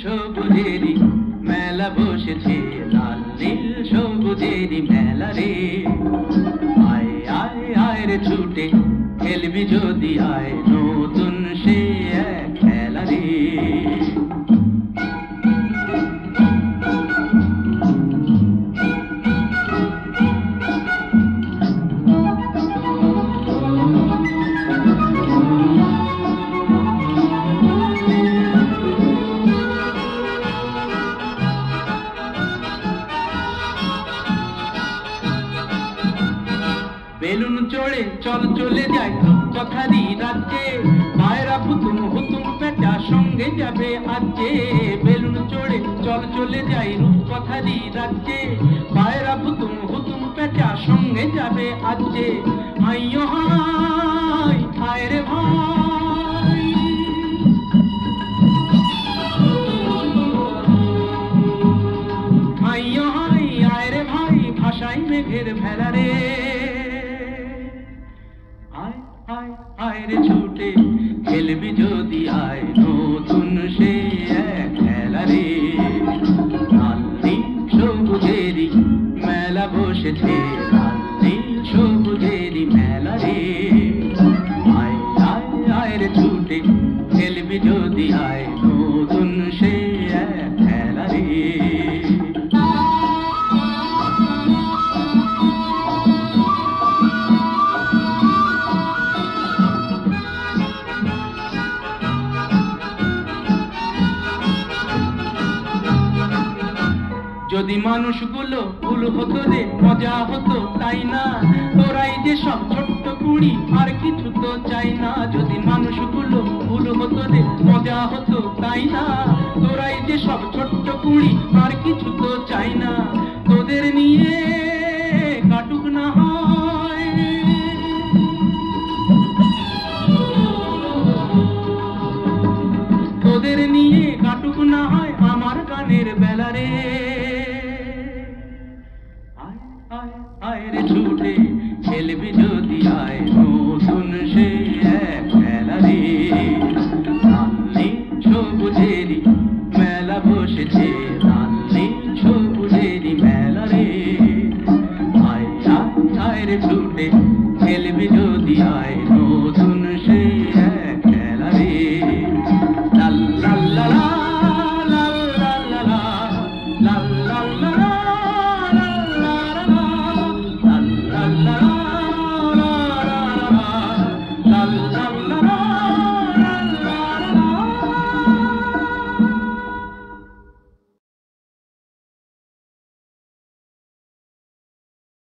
সবুজেরই মেলা বসেছে, লাল নীল সবুজেরই মেলা রে। আয় আয় আয় রে ছুটে খেলবি যদি আয়, নতুন সে এক খেলা রে। বেলুন চড়ে চল চলে যাই কথারি রাজ্যে, পায়রা হুতুম হুতুম পেটা সঙ্গে যাবে আজকে। বেলুন চড়ে চল চলে যাই কথারি রাজ্যে, পায়রা হুতুম হুতুম পেটা সঙ্গে যাবে আজকে। আইয়ো হাই হায় রে ভাই, আইয়ো হাই আয় রে ভাই, ভাষাই মেঘের ভেলা রে। আয় আয় আয় রে ছুটে খেলবি যদি আয়, নতুন সে এক খেলা রে। লাল নীল সবুজেরই মেলা বসেছে, লাল নীল সবুজেরই মেলা রে। আয় আয় আয় রে ছুটে খেলবি যদি আয়, নতুন সে এক খেলা রে। যদি মানুষগুলো ভুল হতো রে মজা হতো তাই না, তোরাই যে সব ছোট্ট কুড়ি আর কিছু তো চাই না। যদি মানুষগুলো ভুল হতো রে মজা হতো তাই না, তোরাই যে সব ছোট্ট কুড়ি আর কিছু তো চাই না। তোদের নিয়ে কাটুক না হয়, তোদের নিয়ে কাটুক না হয় আমার গানের বেলা রে। আয় রে ছুটে খেলবি যদি আয়, নতুন সে এক খেলা রে। লাল নীল সবুজেরই মেলা বসেছে, লাল নীল সবুজেরই মেলা রে। আয় আয় আয় রে ছুটে খেলবি যদি আয়, নতুন